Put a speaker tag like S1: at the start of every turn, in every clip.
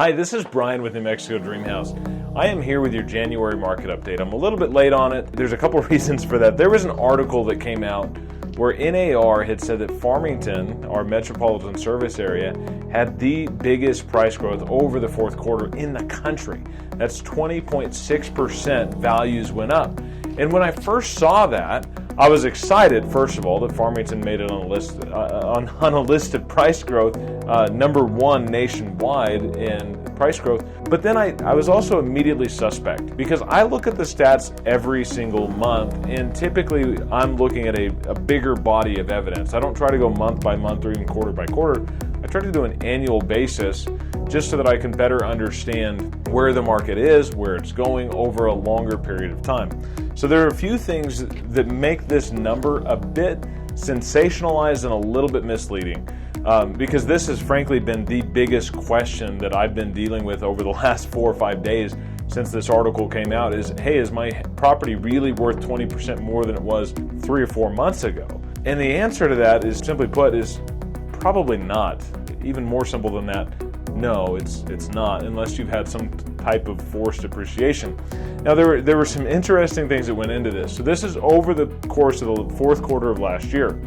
S1: Hi, this is Brian with New Mexico Dream House. I am here with your January market update. I'm a little bit late on it. There's a couple of reasons for that. There was an article that came out where NAR had said that Farmington, our metropolitan service area, had the biggest price growth over the fourth quarter in the country. That's 20.6% values went up. And when I first saw that, I was excited, first of all, that Farmington made it on a listed price growth, number one nationwide in price growth. But then I was also immediately suspect because I look at the stats every single month, and typically I'm looking at a bigger body of evidence. I don't try to go month by month or even quarter by quarter. I try to do an annual basis just so that I can better understand where the market is, where it's going over a longer period of time. So there are a few things that make this number a bit sensationalized and a little bit misleading, because this has frankly been the biggest question that I've been dealing with over the last 4 or 5 days since this article came out is, hey, is my property really worth 20% more than it was 3 or 4 months ago? And the answer to that is, simply put, is probably not. Even more simple than that, no, it's not, unless you've had some type of forced appreciation. Now, there were some interesting things that went into this. So this is over the course of the fourth quarter of last year.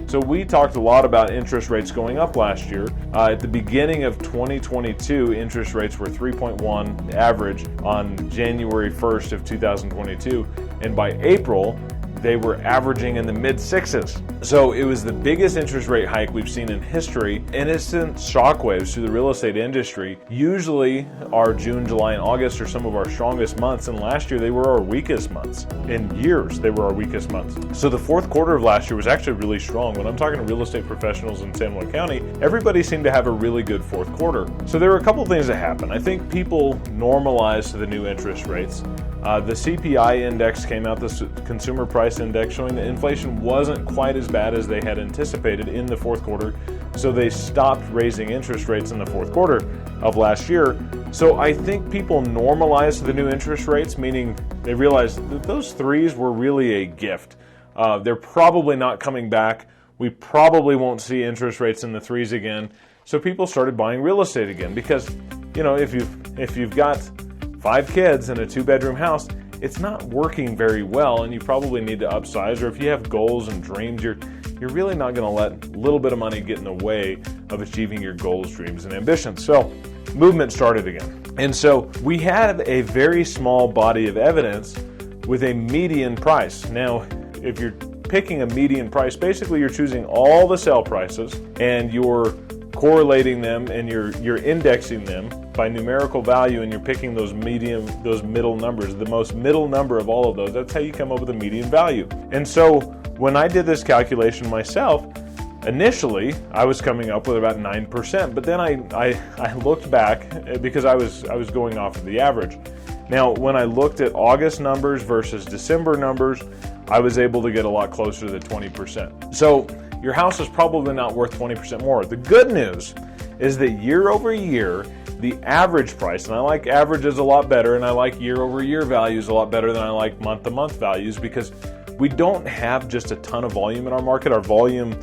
S1: So we talked a lot about interest rates going up last year. At the beginning of 2022, interest rates were 3.1 average on January 1st of 2022. And by April, they were averaging in the mid-sixes. So it was the biggest interest rate hike we've seen in history, and it's sent shockwaves through the real estate industry. Usually our June, July, and August are some of our strongest months, and last year they were our weakest months. In years, they were our weakest months. So the fourth quarter of last year was actually really strong. When I'm talking to real estate professionals in San Juan County, everybody seemed to have a really good fourth quarter. So there were a couple of things that happened. I think people normalized to the new interest rates. The CPI index came out, the consumer price index, showing that inflation wasn't quite as bad as they had anticipated in the fourth quarter. So they stopped raising interest rates in the fourth quarter of last year. So I think people normalized to the new interest rates, meaning they realized that those threes were really a gift. They're probably not coming back. We probably won't see interest rates in the threes again. So people started buying real estate again because, you know, if you've got 5 kids in a 2-bedroom house, it's not working very well, and you probably need to upsize. Or if you have goals and dreams, you're really not going to let a little bit of money get in the way of achieving your goals, dreams, and ambitions. So movement started again. And so we had a very small body of evidence with a median price. Now, if you're picking a median price, basically you're choosing all the sale prices and you're correlating them and you're indexing them by numerical value, and you're picking those middle numbers, the most middle number of all of those. That's how you come up with a median value. And so when I did this calculation myself, initially I was coming up with about 9%, but then I looked back because I was going off of the average. Now, when I looked at August numbers versus December numbers, I was able to get a lot closer to 20%. So your house is probably not worth 20% more. The good news is that year over year, the average price, and I like averages a lot better, and I like year over year values a lot better than I like month to month values, because we don't have just a ton of volume in our market. Our volume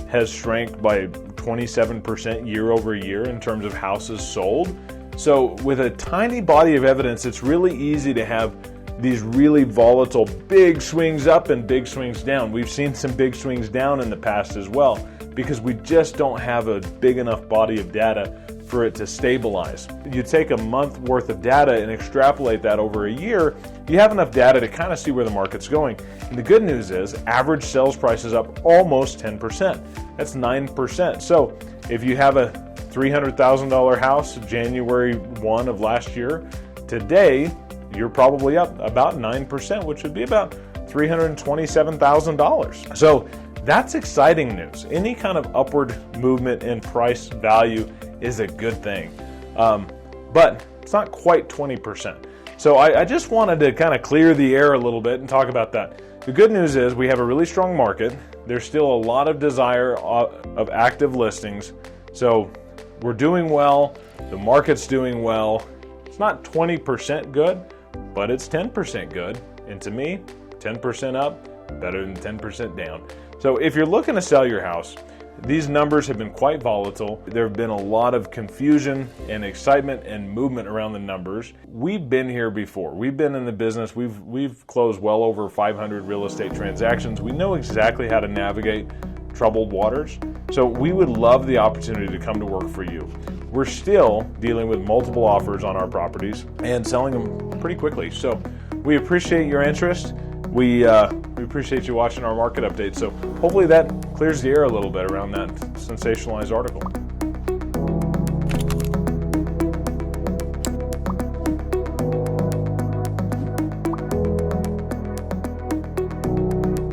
S1: has shrank by 27% year over year in terms of houses sold. So with a tiny body of evidence, it's really easy to have these really volatile big swings up and big swings down. We've seen some big swings down in the past as well, because we just don't have a big enough body of data for it to stabilize. You take a month worth of data and extrapolate that over a year, you have enough data to kind of see where the market's going. And the good news is average sales price is up almost 10%. That's 9%. So if you have a $300,000 house January 1 of last year, today you're probably up about 9%, which would be about $327,000. So that's exciting news. Any kind of upward movement in price value is a good thing, but it's not quite 20%. So I just wanted to kind of clear the air a little bit and talk about that. The good news is we have a really strong market. There's still a lot of desire of active listings. So we're doing well. The market's doing well. It's not 20% good, but it's 10% good. And to me, 10% up, better than 10% down. So if you're looking to sell your house, These numbers have been quite volatile. There have been a lot of confusion and excitement and movement around the numbers. We've been here before. We've been in the business. We've closed well over 500 real estate transactions. We know exactly how to navigate troubled waters. So we would love the opportunity to come to work for you. We're still dealing with multiple offers on our properties and selling them pretty quickly. So we appreciate your interest. We appreciate you watching our market update. So hopefully that clears the air a little bit around that sensationalized article.